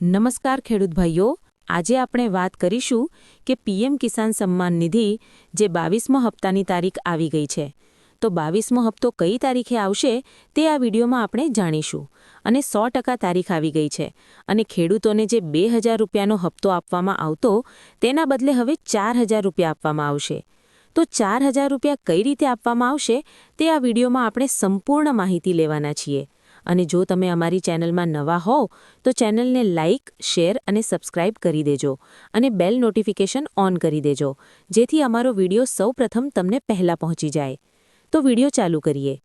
નમસ્કાર ખેડૂત ભાઈઓ, આજે આપણે વાત કરીશું કે પીએમ કિસાન સન્માન નિધિ જે 22મો હપ્તાની તારીખ આવી ગઈ છે. તો 22મો હપ્તો કઈ તારીખે આવશે તે આ વિડીયોમાં આપણે જાણીશું. અને 100% તારીખ આવી ગઈ છે અને ખેડૂતોને જે 2000 રૂપિયાનો હપ્તો આપવામાં આવતો તેના બદલે હવે 4000 રૂપિયા આપવામાં આવશે. તો 4000 રૂપિયા કઈ રીતે આપવામાં આવશે તે આ વિડીયોમાં આપણે સંપૂર્ણ માહિતી લેવાના છીએ. અને જો તમે અમારી ચેનલમાં નવા હોવ તો ચેનલને લાઇક, શેર અને સબસ્ક્રાઇબ કરી દેજો અને બેલ નોટિફિકેશન ઓન કરી દેજો, જેથી અમારો વિડીયો સૌપ્રથમ તમને પહેલાં પહોંચી જાય. તો વિડીયો ચાલુ કરીએ.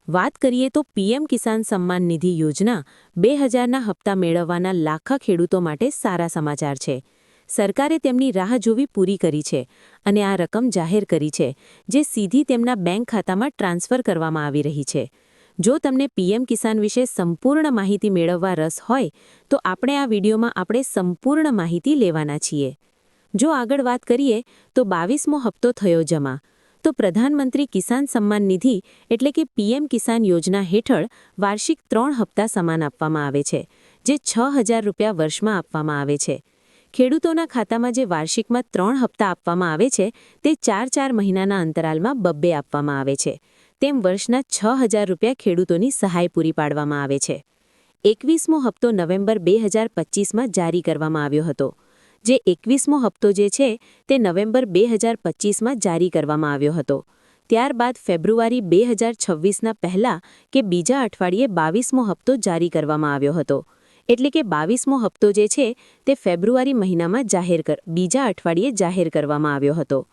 વાત કરીએ તો પીએમ કિસાન સન્માન નિધિ યોજના 2000ના હપ્તા મેળવવાના લાખો ખેડૂતો માટે સારા સમાચાર છે. સરકારે તેમની રાહ જોવી પૂરી કરી છે અને આ રકમ જાહેર કરી છે, જે સીધી તેમના બેંક ખાતામાં ટ્રાન્સફર કરવામાં આવી રહી છે. જો તમને પીએમ કિસાન વિશે સંપૂર્ણ માહિતી મેળવવા રસ હોય તો આપણે આ વિડીયોમાં આપણે સંપૂર્ણ માહિતી લેવાના છીએ. જો આગળ વાત કરીએ તો 22મો હપ્તો થયો જમા. તો પ્રધાનમંત્રી કિસાન સન્માન નિધિ એટલે કે પીએમ કિસાન યોજના હેઠળ વાર્ષિક 3 હપ્તા સમાન આપવામાં આવે છે, જે 6000 રૂપિયા વર્ષમાં આપવામાં આવે છે. ખેડૂતોના ખાતામાં જે વાર્ષિકમાં 3 હપ્તા આપવામાં આવે છે તે 4-4 મહિનાના અંતરાલમાં બબ્બે આપવામાં આવે છે. તેમ વર્ષના 6000 રૂપિયા ખેડૂતોની સહાય પૂરી પાડવામાં આવે છે. 21મો હપ્તો નવેમ્બર 2025માં જારી કરવામાં આવ્યો હતો. જે 21મો હપ્તો જે છે તે નવેમ્બર 2025માં જારી કરવામાં આવ્યો હતો. ત્યારબાદ ફેબ્રુઆરી 2026ના પહેલા કે બીજા અઠવાડિયે 22મો હપ્તો જારી કરવામાં આવ્યો હતો. એટલે કે 22મો હપ્તો જે છે તે ફેબ્રુઆરી મહિનામાં બીજા અઠવાડિયે જાહેર કરવામાં આવ્યો હતો.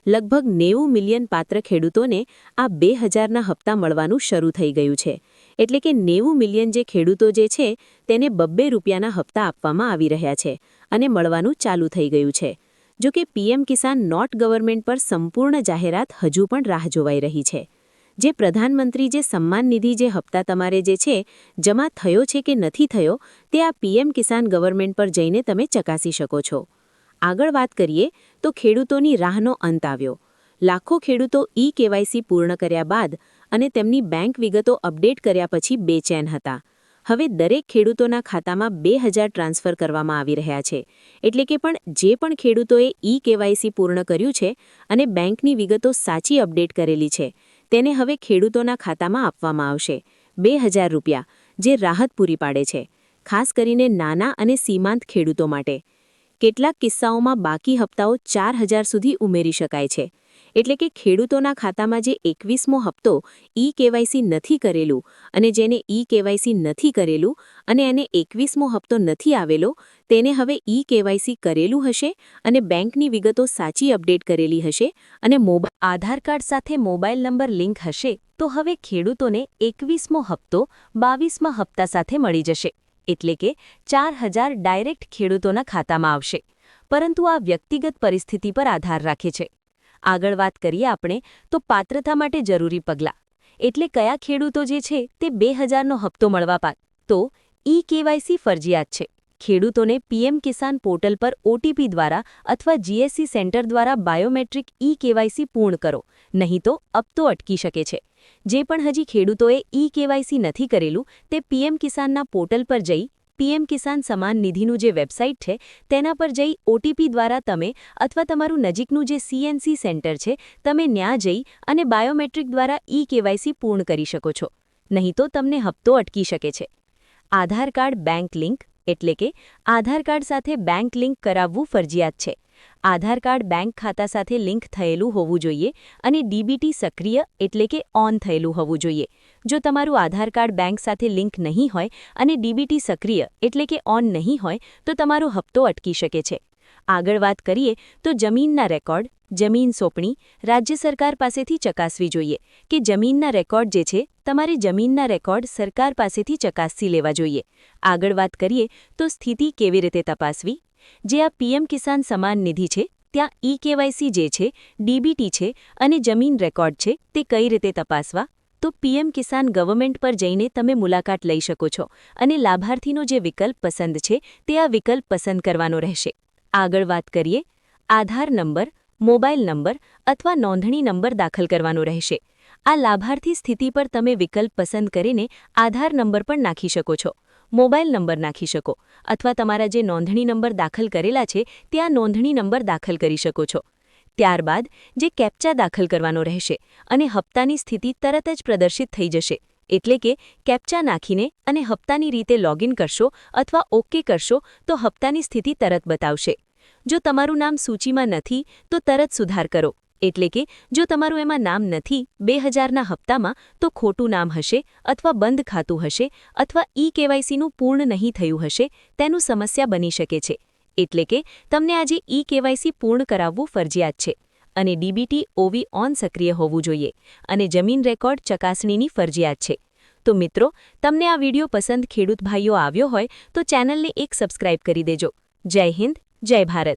લગભગ 90 મિલિયન પાત્ર ખેડૂતોને આ 2000ના હપ્તા મળવાનું શરૂ થઈ ગયું છે. એટલે કે 90 મિલિયન જે ખેડૂતો જે છે તેને બબ્બે રૂપિયાના હપ્તા આપવામાં આવી રહ્યા છે અને મળવાનું ચાલુ થઈ ગયું છે. જો કે પીએમ કિસાન નોટ ગવર્મેન્ટ પર સંપૂર્ણ જાહેરાત હજુ પણ રાહ જોવાઈ રહી છે. જે પ્રધાનમંત્રી જે સન્માન નિધિ જે હપ્તા તમારે જે છે જમા થયો છે કે નથી થયો તે આ પીએમ કિસાન ગવર્મેન્ટ પર જઈને તમે ચકાસી શકો છો. આગળ વાત કરીએ તો ખેડૂતોની રાહનો અંત આવ્યો. લાખો ખેડૂતો ઈ-કેવાયસી પૂર્ણ કર્યા બાદ અને તેમની બેંક વિગતો અપડેટ કર્યા પછી બેચેન હતા. હવે દરેક ખેડૂતોના ખાતામાં 2000 ટ્રાન્સફર કરવામાં આવી રહ્યા છે. એટલે કે જે પણ ખેડૂતોએ ઈ-કેવાયસી પૂર્ણ કર્યું છે અને બેંકની વિગતો સાચી અપડેટ કરેલી છે તેને હવે ખેડૂતોના ખાતામાં આપવામાં આવશે 2000 રૂપિયા, જે રાહત પૂરી પાડે છે, ખાસ કરીને નાના અને સીમાંત ખેડૂતો માટે. કેટલાક કિસ્સાઓમાં બાકી હપ્તાઓ 4000 સુધી ઉમેરી શકાય છે. એટલે કે ખેડૂતોના ખાતામાં જે 21મો હપ્તો ઈ-કેવાયસી નથી કરેલું અને જેને ઈ-કેવાયસી નથી કરેલું અને એને 21મો હપ્તો નથી આવેલો તેને હવે ઈ-કેવાયસી કરેલું હશે અને બેંકની વિગતો સાચી અપડેટ કરેલી હશે અને આધાર કાર્ડ સાથે મોબાઈલ નંબર લિંક હશે તો હવે ખેડૂતોને 21મો હપ્તો 22મા હપ્તા સાથે મળી જશે. એટલે કે 4000 ડાયરેક્ટ ખેડૂતોના ખાતામાં આવશે. પરંતુ આ વ્યક્તિગત પરિસ્થિતિ પર આધાર રાખે છે. આગળ વાત કરીએ આપણે તો પાત્રતા માટે જરૂરી પગલાં. એટલે કયા ખેડૂતો જે છે તે 2000નો હપ્તો મળવા તો ઈ-કેવાયસી ફરજિયાત છે. ખેડૂતોને પીએમ કિસાન પોર્ટલ પર ઓટીપી દ્વારા અથવા જીએસસી સેન્ટર દ્વારા બાયોમેટ્રિક ઈ-કેવાયસી પૂર્ણ કરો, નહીં તો હપ્તો અટકી શકે છે. જે પણ હજી ખેડૂતોએ ઈ-કેવાયસી નથી કરેલું તે પીએમ કિસાનના પોર્ટલ પર જઈ પીએમ કિસાન સન્માન નિધિનું જે વેબસાઇટ છે તેના પર જઈ ઓટીપી દ્વારા તમે અથવા તમારું નજીકનું જે સીએનસી સેન્ટર છે તમે ન્યા જઈ અને બાયોમેટ્રિક દ્વારા ઈ-કેવાયસી પૂર્ણ કરી શકો છો. નહીં તો તમને હપ્તો અટકી શકે છે. આધાર કાર્ડ બેંક લિંક એટલે કે આધાર કાર્ડ સાથે બેંક લિંક કરાવવું ફરજિયાત છે. આધાર કાર્ડ બેંક ખાતા સાથે લિંક થયેલું હોવું જોઈએ અને ડીબીટી સક્રિય એટલે કે ઓન થયેલું હોવું જોઈએ. જો તમારું આધાર કાર્ડ બેંક સાથે લિંક નહીં હોય અને ડીબીટી સક્રિય એટલે કે ઓન નહીં હોય તો તમારો હપ્તો અટકી શકે છે. આગળ વાત કરીએ તો જમીનના રેકોર્ડ, જમીન સોંપણી રાજ્ય સરકાર પાસેથી ચકાસવી જોઈએ કે જમીનના રેકોર્ડ જે છે તમારે જમીનના રેકોર્ડ સરકાર પાસેથી ચકાસી લેવા જોઈએ. આગળ વાત કરીએ તો સ્થિતિ કેવી રીતે તપાસવી. જે આ પીએમ કિસાન સન્માન નિધિ છે ત્યાં ઈ-કેવાયસી જે છે, ડીબીટી છે અને જમીન રેકોર્ડ છે તે કઈ રીતે તપાસવા તો પીએમ કિસાન ગવર્મેન્ટ પર જઈને તમે મુલાકાત લઈ શકો છો અને લાભાર્થીનો જે વિકલ્પ પસંદ છે તે આ વિકલ્પ પસંદ કરવાનો રહેશે. આગળ વાત કરીએ આધાર નંબર, મોબાઈલ નંબર અથવા નોંધણી નંબર દાખલ કરવાનો રહેશે. આ લાભાર્થી સ્થિતિ પર તમે વિકલ્પ પસંદ કરીને આધાર નંબર પણ નાખી શકો છો. મોબાઈલ નંબર નાખી શકો અથવા તમારા જે નોંધણી નંબર દાખલ કરેલા છે ત્યાં નોંધણી નંબર દાખલ કરી શકો છો. ત્યારબાદ જે કેપ્ચા દાખલ કરવાનો રહેશે અને હપ્તાની સ્થિતિ તરત જ પ્રદર્શિત થઈ જશે. એટલે કે કેપ્ચા નાખીને અને હપ્તાની રીતે લોગિન કરશો અથવા ઓકે કરશો તો હપ્તાની સ્થિતિ તરત બતાવશે. જો તમારું નામ સૂચિમાં નથી તો તરત સુધાર કરો. એટલે કે જો તમારું એમાં નામ નથી 2000ના હપ્તામાં તો ખોટું નામ હશે અથવા બંધ ખાતું હશે અથવા ઈ-કેવાયસીનું પૂર્ણ નહીં થયું હશે તેનું સમસ્યા બની શકે છે. એટલે કે તમને આજે ઈ-કેવાયસી પૂર્ણ કરાવવું ફરજિયાત છે અને ડીબીટી ઓવી ઓન સક્રિય હોવું જોઈએ અને જમીન રેકોર્ડ ચકાસણીની ફરજિયાત છે. તો મિત્રો, તમને આ વિડિયો પસંદ ખેડૂત ભાઈઓ આવ્યો હોય તો ચેનલને એક સબસ્ક્રાઇબ કરી દેજો. જય હિન્દ, જય ભારત.